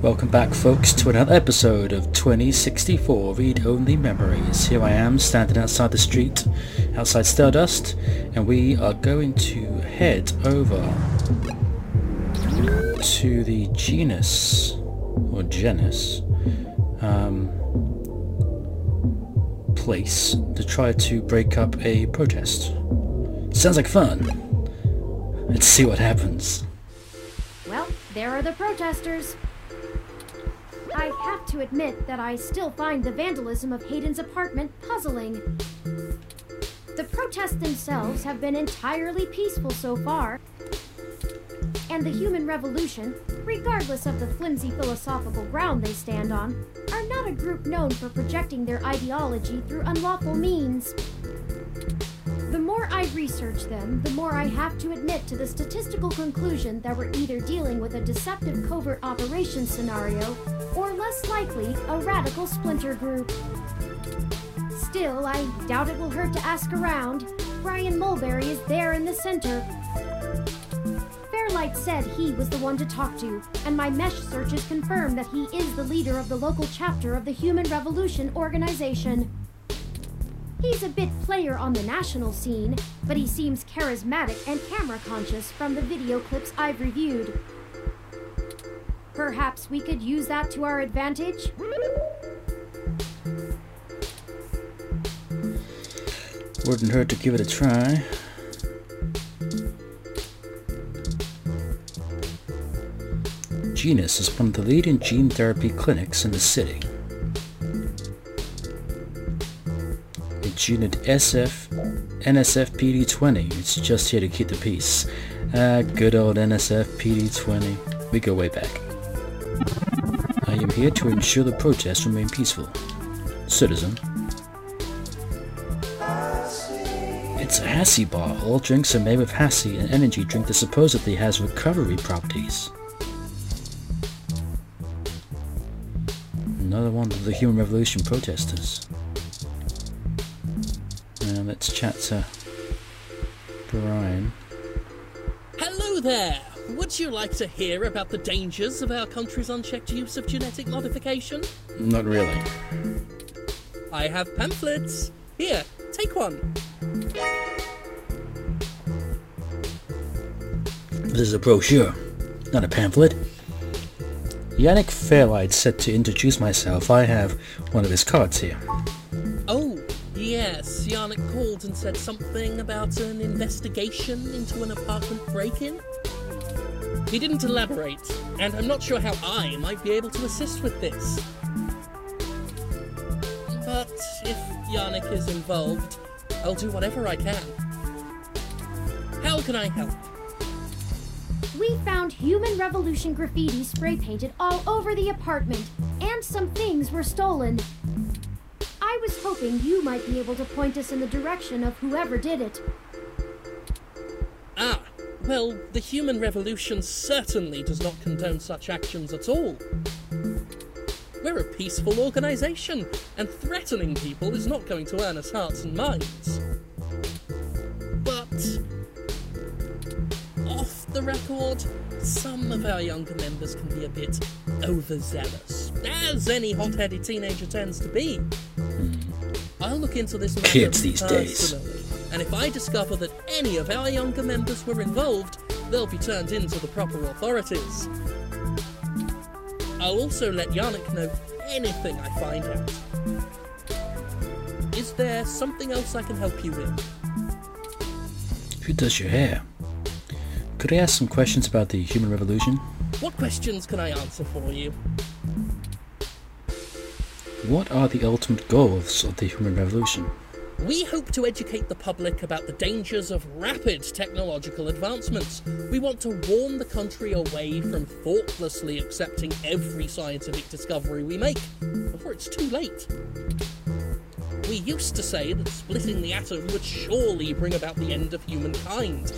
Welcome back, folks, to another episode of 2064 Read-Only Memories. Here I am, standing outside the street, outside Stardust, and we are going to head over to the genus place to try to break up a protest. Sounds like fun. Let's see what happens. Well, there are the protesters. I have to admit that I still find the vandalism of Hayden's apartment puzzling. The protests themselves have been entirely peaceful so far, and the human revolution, regardless of the flimsy philosophical ground they stand on, are not a group known for projecting their ideology through unlawful means. The more I research them, the more I have to admit to the statistical conclusion that we're either dealing with a deceptive covert operations scenario, or less likely, a radical splinter group. Still, I doubt it will hurt to ask around. Brian Mulberry is there in the center. Fairlight said he was the one to talk to, and my mesh searches confirm that he is the leader of the local chapter of the Human Revolution organization. He's a bit player on the national scene, but he seems charismatic and camera-conscious from the video clips I've reviewed. Perhaps we could use that to our advantage? Wouldn't hurt to give it a try. Genus is one of the leading gene therapy clinics in the city. It's unit NSF-PD20. It's just here to keep the peace. Good old NSF-PD20. We go way back. I am here to ensure the protests remain peaceful. Citizen. It's a Hassie bar. All drinks are made with Hassie, an energy drink that supposedly has recovery properties. Another one of the Human Revolution protesters. Let's chat to Brian. Hello there! Would you like to hear about the dangers of our country's unchecked use of genetic modification? Not really. I have pamphlets. Here, take one. This is a brochure, not a pamphlet. Yannick Fairlight said to introduce myself. I have one of his cards here. Oh, yes, Yannick called and said something about an investigation into an apartment break-in. He didn't elaborate, and I'm not sure how I might be able to assist with this. But if Yannick is involved, I'll do whatever I can. How can I help? We found Human Revolution graffiti spray-painted all over the apartment, and some things were stolen. I was hoping you might be able to point us in the direction of whoever did it. Ah, well, the Human Revolution certainly does not condone such actions at all. We're a peaceful organisation, and threatening people is not going to earn us hearts and minds. But off the record, some of our younger members can be a bit overzealous, as any hot-headed teenager tends to be. I'll look into this matter Kids these days. personally, and if I discover that any of our younger members were involved, they'll be turned in to the proper authorities. I'll also let Yannick know anything I find out. Is there something else I can help you with? Who does your hair? Could I ask some questions about the Human Revolution? What questions can I answer for you? What are the ultimate goals of the Human Revolution? We hope to educate the public about the dangers of rapid technological advancements. We want to warn the country away from thoughtlessly accepting every scientific discovery we make before it's too late. We used to say that splitting the atom would surely bring about the end of humankind.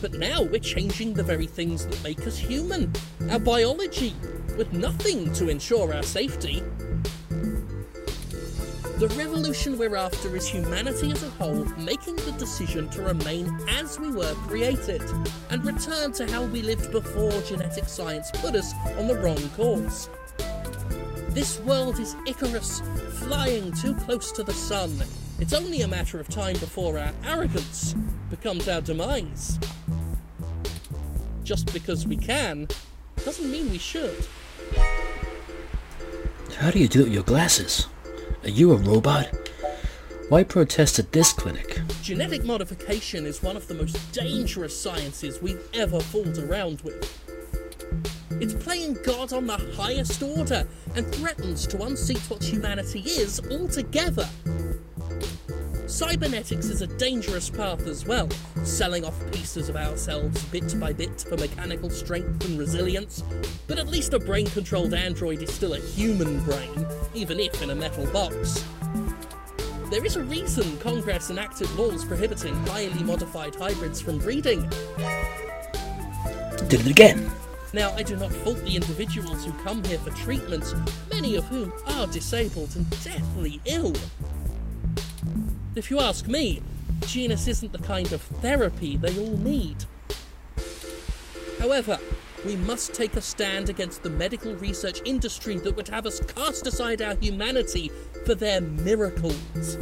But now we're changing the very things that make us human, our biology, with nothing to ensure our safety. The revolution we're after is humanity as a whole making the decision to remain as we were created, and return to how we lived before genetic science put us on the wrong course. This world is Icarus, flying too close to the sun. It's only a matter of time before our arrogance becomes our demise. Just because we can, doesn't mean we should. How do you do it with your glasses? Are you a robot? Why protest at this clinic? Genetic modification is one of the most dangerous sciences we've ever fooled around with. It's playing God on the highest order and threatens to unseat what humanity is altogether. Cybernetics is a dangerous path as well, selling off pieces of ourselves bit by bit for mechanical strength and resilience, but at least a brain-controlled android is still a human brain, even if in a metal box. There is a reason Congress enacted laws prohibiting highly modified hybrids from breeding. Did it again! Now, I do not fault the individuals who come here for treatment, many of whom are disabled and deathly ill. If you ask me, genus isn't the kind of therapy they all need. However, we must take a stand against the medical research industry that would have us cast aside our humanity for their miracles.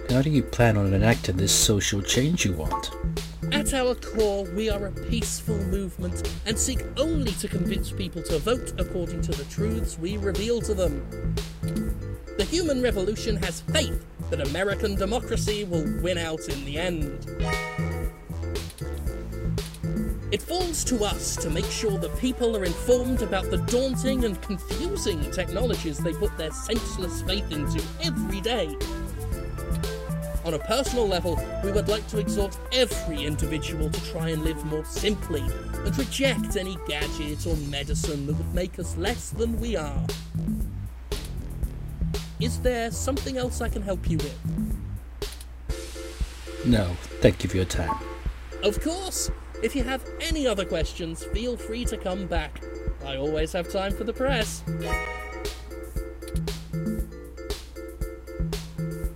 How do you plan on enacting this social change you want? At our core, we are a peaceful movement and seek only to convince people to vote according to the truths we reveal to them. The human revolution has faith that American democracy will win out in the end. It falls to us to make sure that people are informed about the daunting and confusing technologies they put their senseless faith into every day. On a personal level, we would like to exhort every individual to try and live more simply and reject any gadget or medicine that would make us less than we are. Is there something else I can help you with? No, thank you for your time. Of course! If you have any other questions, feel free to come back. I always have time for the press.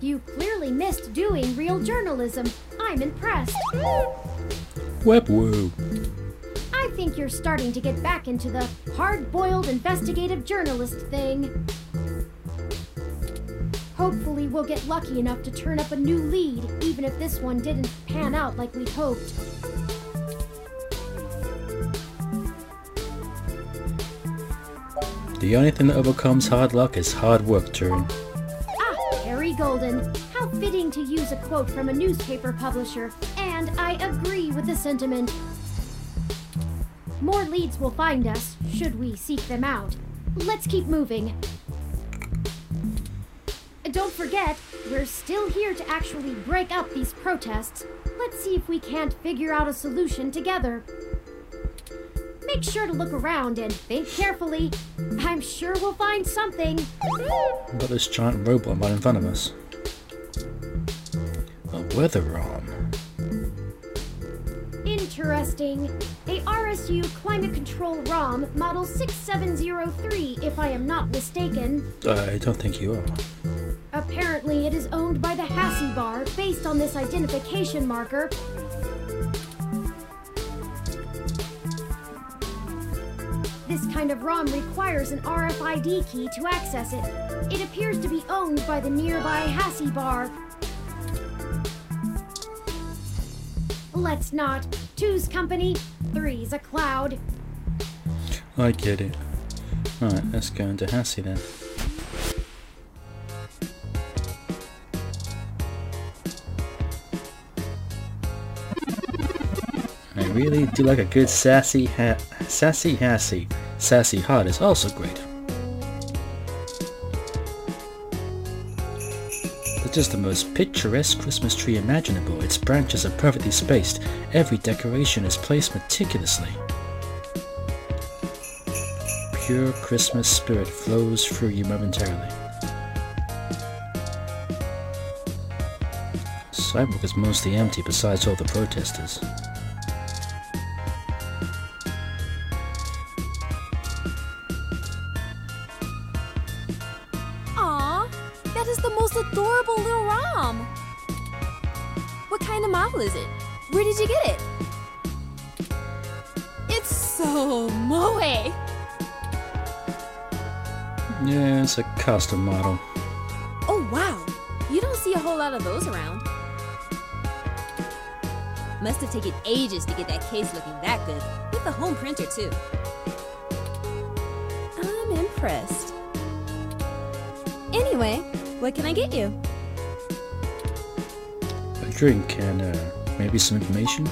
You clearly missed doing real journalism. I'm impressed. Web woo. I think you're starting to get back into the hard-boiled investigative journalist thing. Hopefully we'll get lucky enough to turn up a new lead, even if this one didn't pan out like we'd hoped. The only thing that overcomes hard luck is hard work, Turing. Harry Golden. How fitting to use a quote from a newspaper publisher, and I agree with the sentiment. More leads will find us, should we seek them out. Let's keep moving. Don't forget, we're still here to actually break up these protests. Let's see if we can't figure out a solution together. Make sure to look around and think carefully. I'm sure we'll find something. But this giant robot right in front of us. A weather arm. Interesting. A RSU Climate Control ROM Model 6703, if I am not mistaken. I don't think you are. Apparently it is owned by the Hassie Bar, based on this identification marker. This kind of ROM requires an RFID key to access it. It appears to be owned by the nearby Hassie Bar. Let's not. Two's company, three's a cloud. I get it. Alright, let's go into Hassie then. I really do like a good sassy Hassie. Sassy hot is also great. It's just the most picturesque Christmas tree imaginable. Its branches are perfectly spaced. Every decoration is placed meticulously. Pure Christmas spirit flows through you momentarily. Sidewalk is mostly empty besides all the protesters. adorable little ROM. What kind of model is it? Where did you get it? It's so moe. Yeah, it's a custom model. Oh wow, you don't see a whole lot of those around. Must have taken ages to get that case looking that good, with the home printer too. I'm impressed. Anyway, what can I get you? A drink and maybe some information?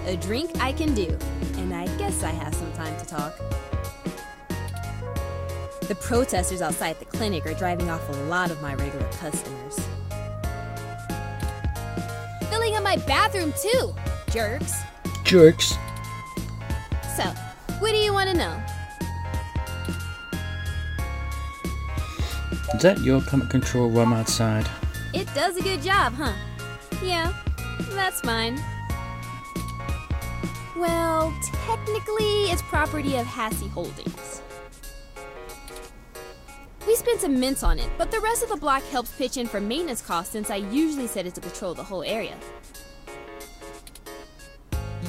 A drink I can do, and I guess I have some time to talk. The protesters outside the clinic are driving off a lot of my regular customers. Filling up my bathroom too, jerks. Jerks. So, what do you want to know? Is that your climate control room outside? It does a good job, huh? Yeah, that's mine. Well, technically, it's property of Hassey Holdings. We spent some mints on it, but the rest of the block helps pitch in for maintenance costs since I usually set it to patrol the whole area.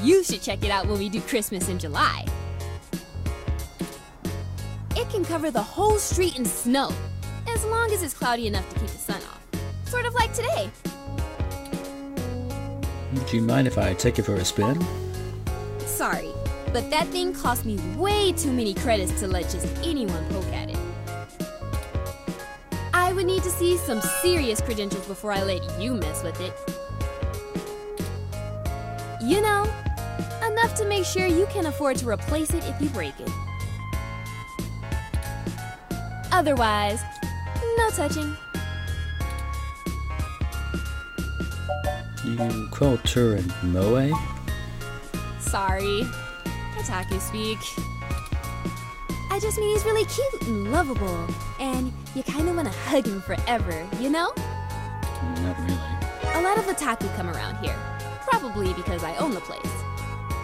You should check it out when we do Christmas in July. It can cover the whole street in snow, as long as it's cloudy enough to keep the sun off. Sort of like today. Do you mind if I take it for a spin? Sorry, but that thing cost me way too many credits to let just anyone poke at it. I would need to see some serious credentials before I let you mess with it. You know, enough to make sure you can afford to replace it if you break it. Otherwise, no touching. You call Turing moe? Sorry, otaku speak. I just mean he's really cute and lovable, and you kind of want to hug him forever, you know? Not really. A lot of otaku come around here, probably because I own the place.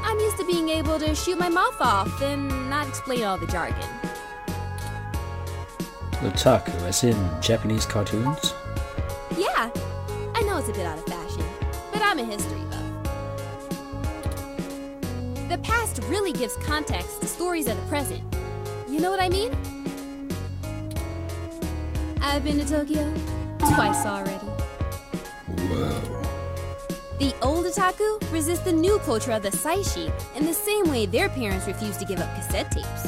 I'm used to being able to shoot my mouth off and not explain all the jargon. Otaku, as in Japanese cartoons? Yeah, I know it's a bit out of fashion, but I'm a history buff. The past really gives context to stories of the present. You know what I mean? I've been to Tokyo twice already. Whoa. The old otaku resist the new culture of the saishi in the same way their parents refused to give up cassette tapes.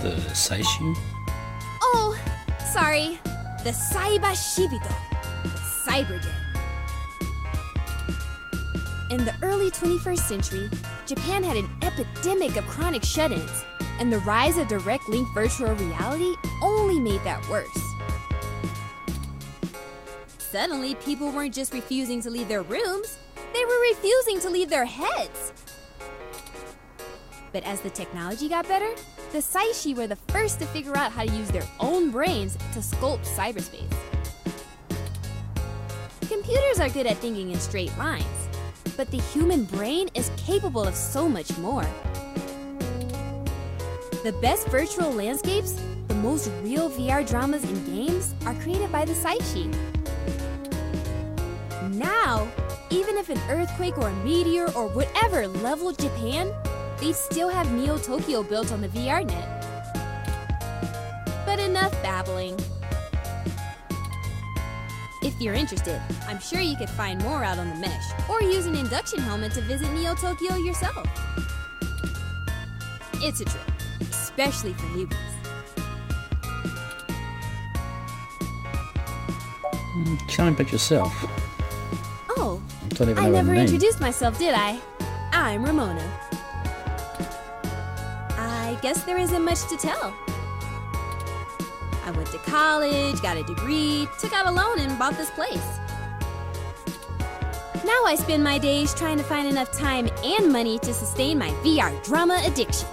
The Saishi? Oh, sorry. The Saiba Shibito. The Cyber Gang. In the early 21st century, Japan had an epidemic of chronic shut-ins, and the rise of direct link virtual reality only made that worse. Suddenly, people weren't just refusing to leave their rooms, they were refusing to leave their heads. But as the technology got better, the Saishi were the first to figure out how to use their own brains to sculpt cyberspace. Computers are good at thinking in straight lines, but the human brain is capable of so much more. The best virtual landscapes, the most real VR dramas and games, are created by the Saishi. Now, even if an earthquake or a meteor or whatever leveled Japan, they'd still have Neo Tokyo built on the VR net. But enough babbling. If you're interested, I'm sure you could find more out on the mesh, or use an induction helmet to visit Neo Tokyo yourself. It's a trip, especially for newbies. Tell me about yourself. Oh, Don't even I know never her name. introduced myself, did I? I'm Ramona. I guess there isn't much to tell. I went to college, got a degree, took out a loan, and bought this place. Now I spend my days trying to find enough time and money to sustain my VR drama addiction.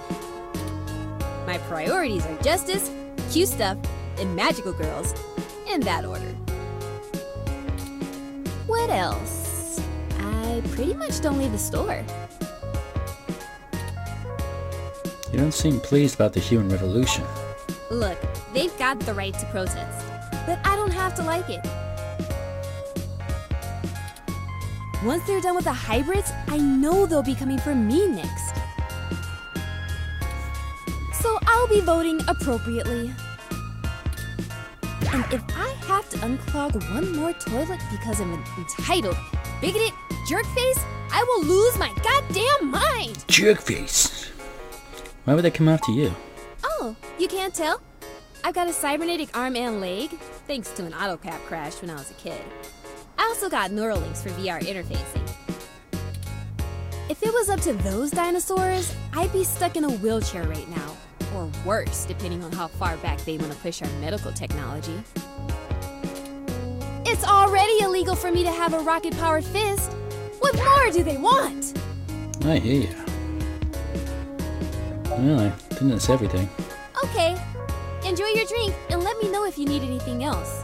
My priorities are justice, cute stuff, and magical girls, in that order. What else? I pretty much don't leave the store. You don't seem pleased about the human revolution. Look, they've got the right to protest. but I don't have to like it. Once they're done with the hybrids, I know they'll be coming for me next. So I'll be voting appropriately. And if I have to unclog one more toilet because of an entitled, bigoted jerkface, I will lose my goddamn mind! Jerkface! Why would they come after you? Oh, you can't tell? I've got a cybernetic arm and leg, thanks to an AutoCAD crash when I was a kid. I also got Neuralinks for VR interfacing. If it was up to those dinosaurs, I'd be stuck in a wheelchair right now. Or worse, depending on how far back they want to push our medical technology. It's already illegal for me to have a rocket-powered fist. What more do they want? I hear ya. Well, I think that's everything. Okay. Enjoy your drink and let me know if you need anything else.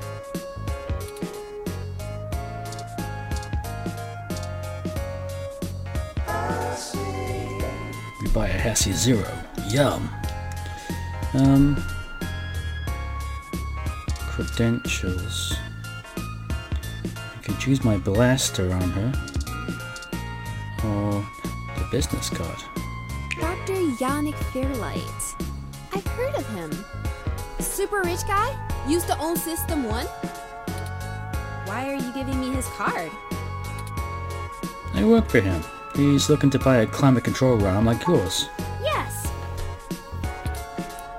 We buy a Hassie Zero. Yum. Credentials. I can choose my blaster on her. Or the business card. Dr. Yannick Fairlight. I've heard of him. Super rich guy? Used to own System 1? Why are you giving me his card? I work for him. He's looking to buy a climate control ROM like yours. Yes!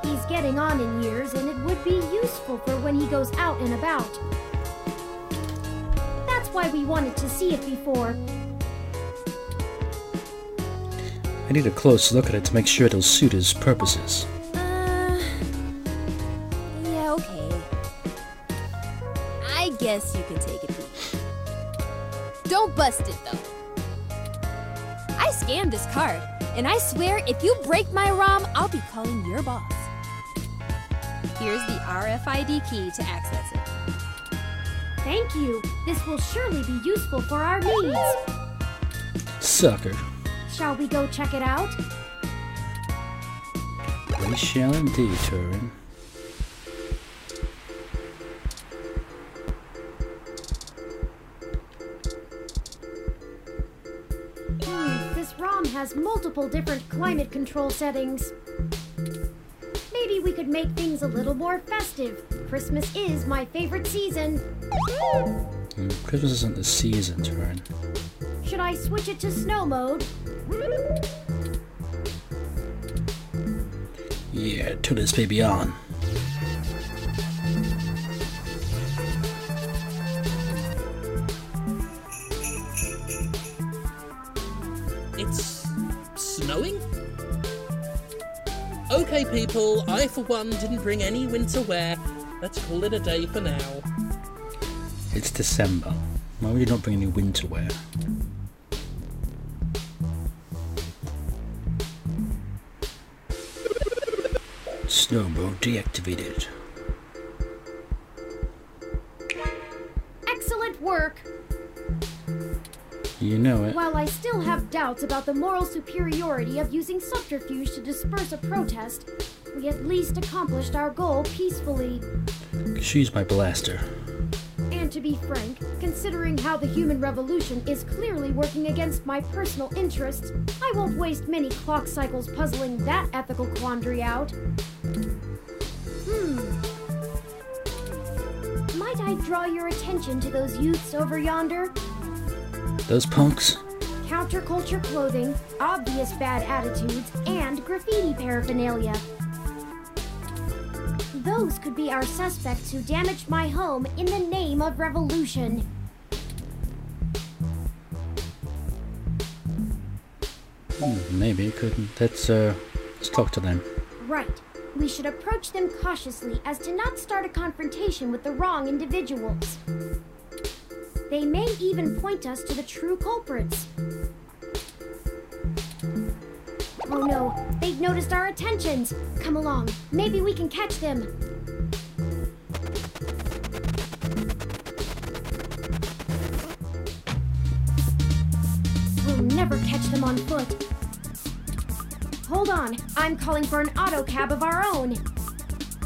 He's getting on in years, and it would be useful for when he goes out and about. That's why we wanted to see it before. I need a close look at it to make sure it'll suit his purposes. Yeah, okay. I guess you can take a peek. Don't bust it, though. I scanned this card, and I swear if you break my ROM, I'll be calling your boss. Here's the RFID key to access it. Thank you. This will surely be useful for our needs. Sucker. Shall we go check it out? We shall indeed, Turing. This ROM has multiple different climate control settings. Maybe we could make things a little more festive. Christmas is my favorite season. Christmas isn't the season, Turing. Should I switch it to snow mode? Yeah, turn this baby on. It's snowing? Okay, people, I for one didn't bring any winter wear. Let's call it a day for now. It's December. Why would you not bring any winter wear? Snow mode deactivated. Excellent work! You know it. While I still have doubts about the moral superiority of using subterfuge to disperse a protest, we at least accomplished our goal peacefully. She's my blaster. And to be frank, considering how the human revolution is clearly working against my personal interests, I won't waste many clock cycles puzzling that ethical quandary out. Might I draw your attention to those youths over yonder? Those punks? Counterculture clothing, obvious bad attitudes, and graffiti paraphernalia. Those could be our suspects who damaged my home in the name of revolution. Maybe, couldn't. Let's talk to them. Right. We should approach them cautiously as to not start a confrontation with the wrong individuals. They may even point us to the true culprits. Oh no, they've noticed our attentions. Come along, maybe we can catch them. We'll never catch them on foot. Hold on, I'm calling for an auto cab of our own.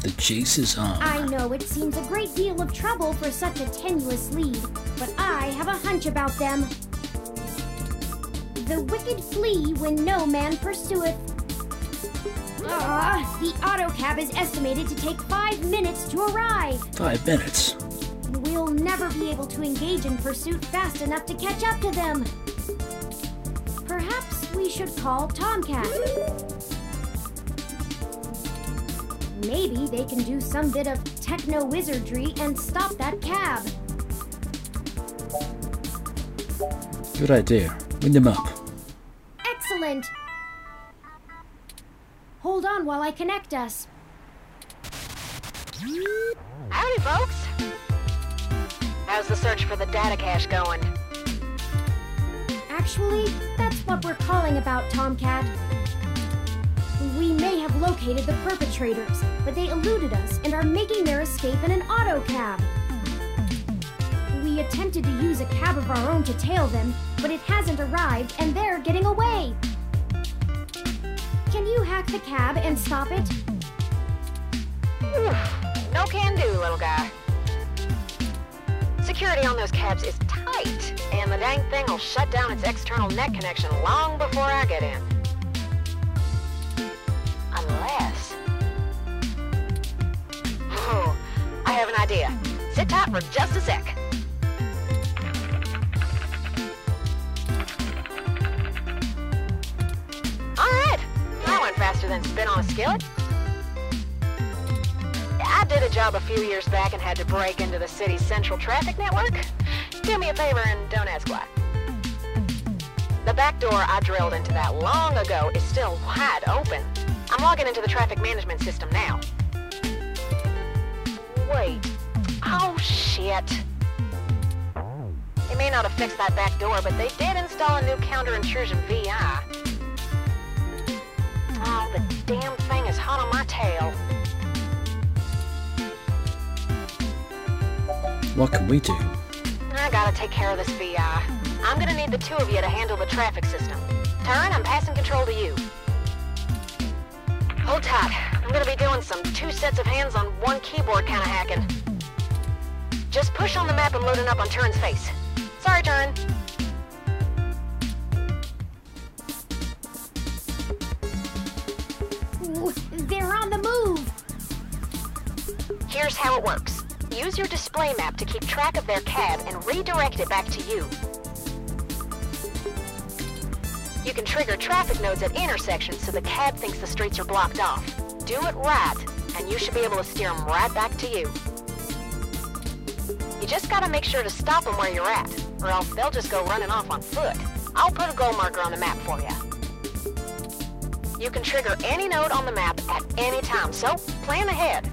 The chase is on. I know it seems a great deal of trouble for such a tenuous lead, but I have a hunch about them. The wicked flee when no man pursueth. The autocab is estimated to take 5 minutes to arrive. 5 minutes? We'll never be able to engage in pursuit fast enough to catch up to them. Perhaps we should call Tomcat. Maybe they can do some bit of techno-wizardry and stop that cab. Good idea. Ring them up. Excellent. Hold on while I connect us. Howdy, folks. How's the search for the data cache going? Actually, that's what we're calling about, Tomcat. We may have located the perpetrators, but they eluded us and are making their escape in an autocab. We attempted to use a cab of our own to tail them, but it hasn't arrived and they're getting away. Can you hack the cab and stop it? No can do, little guy. Security on those cabs is tight, and the dang thing will shut down its external net connection long before I get in. Unless... Oh, I have an idea. Sit tight for just a sec. Alright, that went faster than spit on a skillet. I did a job a few years back and had to break into the city's central traffic network. Do me a favor and don't ask why. The back door I drilled into that long ago is still wide open. I'm logging into the traffic management system now. Wait. Oh, shit. They may not have fixed that back door, but they did install a new counter-intrusion VI. Oh, the damn thing is hot on my tail. What can we do? I gotta take care of this VI. I'm gonna need the two of you to handle the traffic system. Turing, I'm passing control to you. Hold tight. I'm gonna be doing some 2 sets of hands on 1 keyboard kind of hacking. Just push on the map and load it up on Turing's face. Sorry, Turing. Ooh, they're on the move. Here's how it works. Use your display map to keep track of their cab and redirect it back to you. You can trigger traffic nodes at intersections so the cab thinks the streets are blocked off. Do it right, and you should be able to steer them right back to you. You just gotta make sure to stop them where you're at, or else they'll just go running off on foot. I'll put a goal marker on the map for you. You can trigger any node on the map at any time, so plan ahead.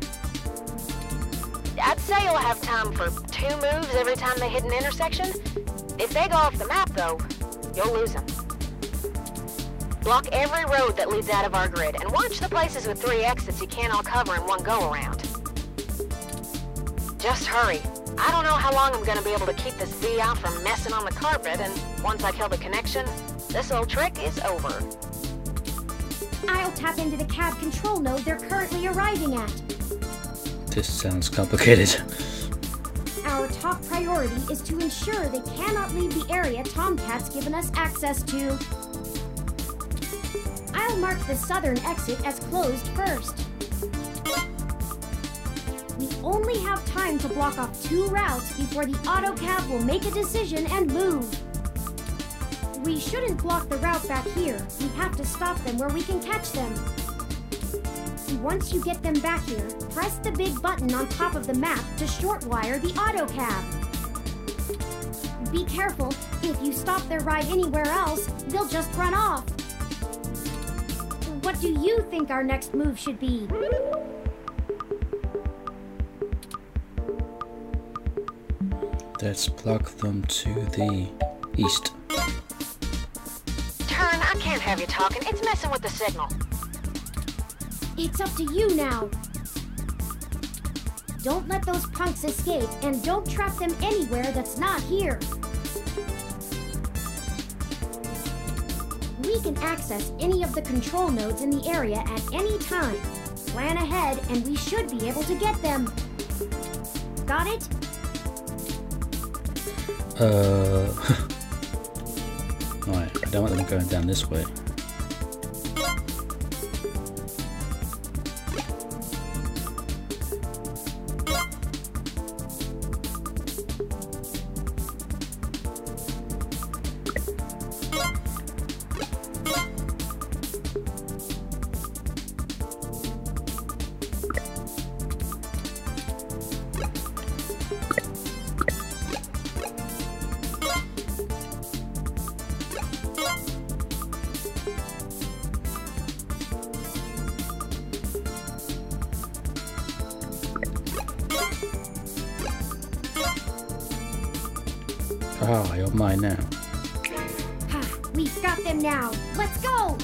I'd say you'll have time for 2 moves every time they hit an intersection. If they go off the map, though, you'll lose them. Block every road that leads out of our grid, and watch the places with 3 exits you can't all cover in one go-around. Just hurry. I don't know how long I'm gonna be able to keep this VI from messing on the carpet, and once I kill the connection, this old trick is over. I'll tap into the cab control node they're currently arriving at. This sounds complicated. Our top priority is to ensure they cannot leave the area Tomcat's given us access to. I'll mark the southern exit as closed first. We only have time to block off 2 routes before the autocab will make a decision and move. We shouldn't block the route back here. We have to stop them where we can catch them. Once you get them back here, press the big button on top of the map to shortwire the autocab. Be careful. If you stop their ride anywhere else, they'll just run off. What do you think our next move should be? Let's block them to the east. Turn, I can't have you talking. It's messing with the signal. It's up to you now. Don't let those punks escape, and don't trap them anywhere that's not here. We can access any of the control nodes in the area at any time. plan ahead and we should be able to get them. Got it? Right, I don't want them going down this way. Ah, you're mine now. We've got them now. Let's go!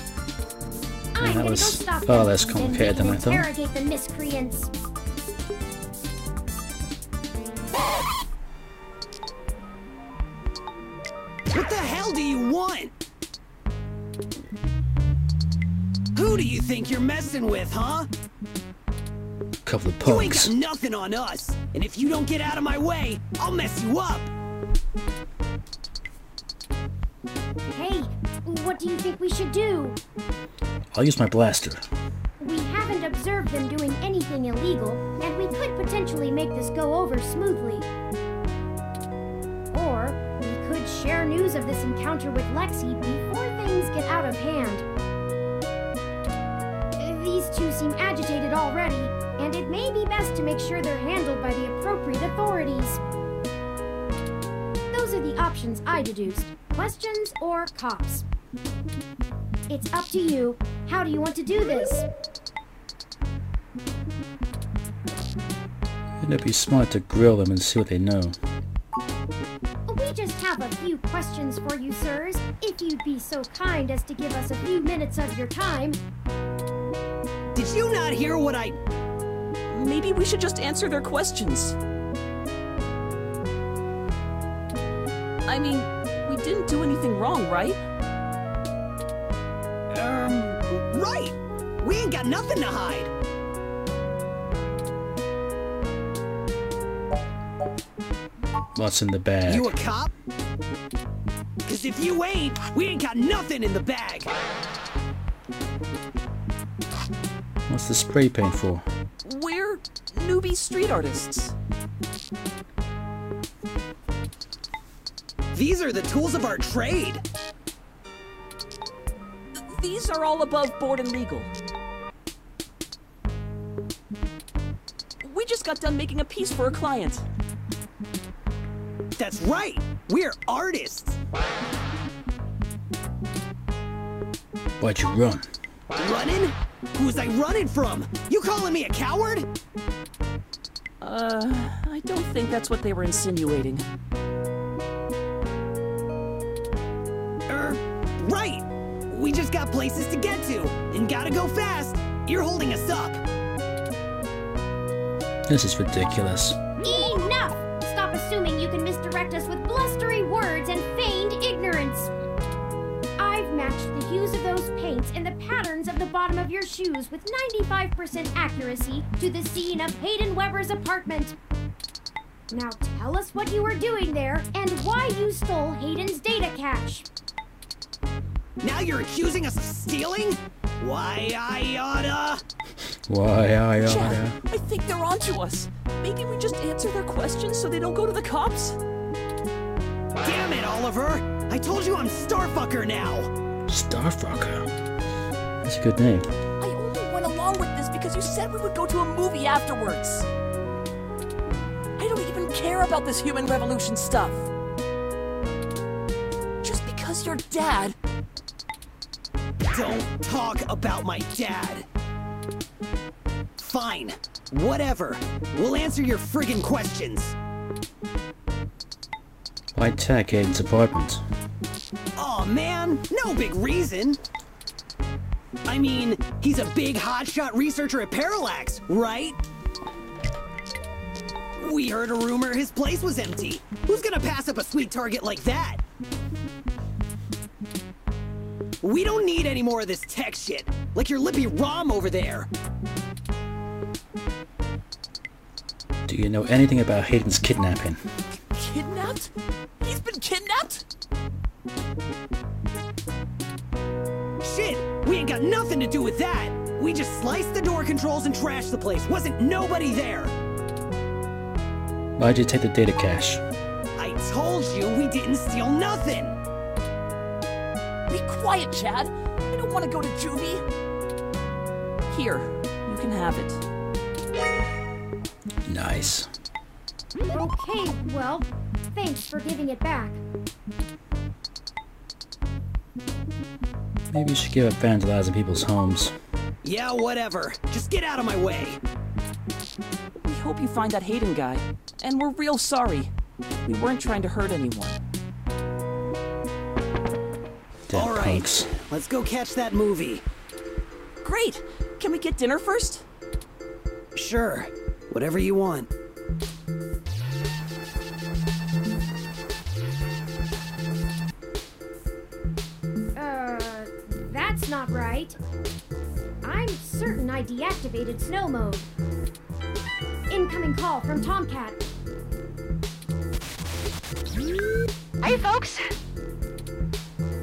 I'm that gonna was go stop far them, less then complicated we than can I thought. interrogate the miscreants. What the hell do you want? Who do you think you're messing with, huh? Couple of You ain't punks. got nothing on us, and if you don't get out of my way, I'll mess you up. Hey, what do you think we should do? I'll use my blaster. We haven't observed them doing anything illegal, and we could potentially make this go over smoothly. Or we could share news of this encounter with Lexi before things get out of hand. These two seem agitated already, and it may be best to make sure they're handled by the appropriate authorities. Those are the options I deduced. Questions or cops? It's up to you. How do you want to do this? Wouldn't it be smart to grill them and see what they know? We just have a few questions for you, sirs, if you'd be so kind as to give us a few minutes of your time. Did you not hear what I... Maybe we should just answer their questions. I mean, we didn't do anything wrong, right? Right! We ain't got nothing to hide! What's in the bag? You a cop? Cause if you ain't, we ain't got nothing in the bag! What's the spray paint for? We're newbie street artists. These are the tools of our trade! These are all above board and legal. We just got done making a piece for a client. That's right! We're artists! Why'd you run? Running? Who was I running from? You calling me a coward? I don't think that's what they were insinuating. Right! We just got places to get to, and gotta go fast! You're holding us up! This is ridiculous. Enough! Stop assuming you can misdirect us with blustery words and feigned ignorance. I've matched the hues of those paints and the patterns of the bottom of your shoes with 95% accuracy to the scene of Hayden Weber's apartment. Now tell us what you were doing there and why you stole Hayden's data cache. Now you're accusing us of stealing? Why, I oughta... Chad, I think they're onto us. Maybe we just answer their questions so they don't go to the cops? Damn it, Oliver! I told you I'm Starfucker now! Starfucker? That's a good name. I only went along with this because you said we would go to a movie afterwards. I don't even care about this human revolution stuff. Just because you're dad... Don't talk about my dad! Fine. Whatever. We'll answer your friggin' questions. Why attack Hayden's apartment? Aw, man, no big reason. I mean, he's a big hotshot researcher at Parallax, right? We heard a rumor his place was empty. Who's gonna pass up a sweet target like that? We don't need any more of this tech shit, like your lippy Rom over there. Do you know anything about Hayden's kidnapping? Kidnapped? He's been kidnapped? Shit! We ain't got nothing to do with that! We just sliced the door controls and trashed the place. Wasn't nobody there! Why'd you take the data cache? I told you we didn't steal nothing! Be quiet, Chad. I don't want to go to juvie. Here, you can have it. Nice. Okay, well, thanks for giving it back. Maybe you should give up vandalizing people's homes. Yeah, whatever. Just get out of my way. We hope you find that Hayden guy. And we're real sorry. We weren't trying to hurt anyone. Dead All right, punks. let's go catch that movie. Great! Can we get dinner first? Sure, whatever you want. That's not right. I'm certain I deactivated snow mode. Incoming call from Tomcat. Hey, folks.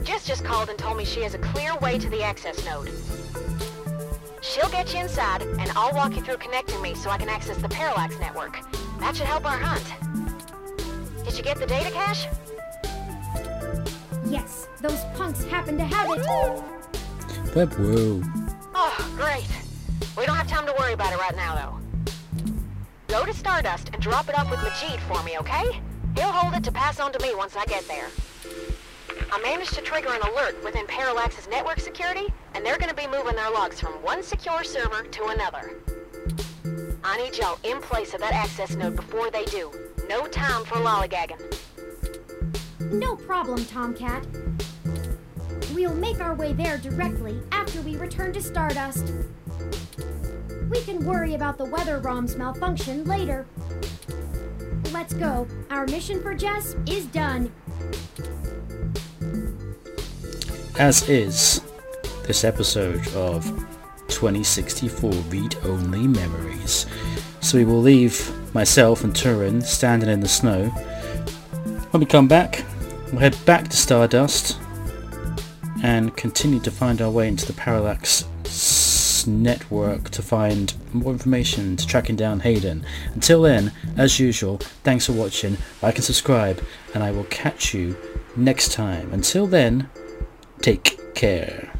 Jess just called and told me she has a clear way to the access node. She'll get you inside, and I'll walk you through connecting me so I can access the Parallax network. That should help our hunt. Did you get the data cache? Yes, those punks happen to have it. Web, whoa. Oh, great. We don't have time to worry about it right now, though. Go to Stardust and drop it off with Majid for me, okay? He'll hold it to pass on to me once I get there. I managed to trigger an alert within Parallax's network security, and they're going to be moving their logs from one secure server to another. I need y'all in place of that access node before they do. No time for lollygagging. No problem, Tomcat. We'll make our way there directly after we return to Stardust. We can worry about the weather ROM's malfunction later. Let's go. Our mission for Jess is done. As is this episode of 2064 Read-Only Memories. So we will leave myself and Turing standing in the snow. When we come back, we'll head back to Stardust and continue to find our way into the Parallax network to find more information to tracking down Hayden. Until then, as usual, thanks for watching, like and subscribe, and I will catch you next time. Until then, take care.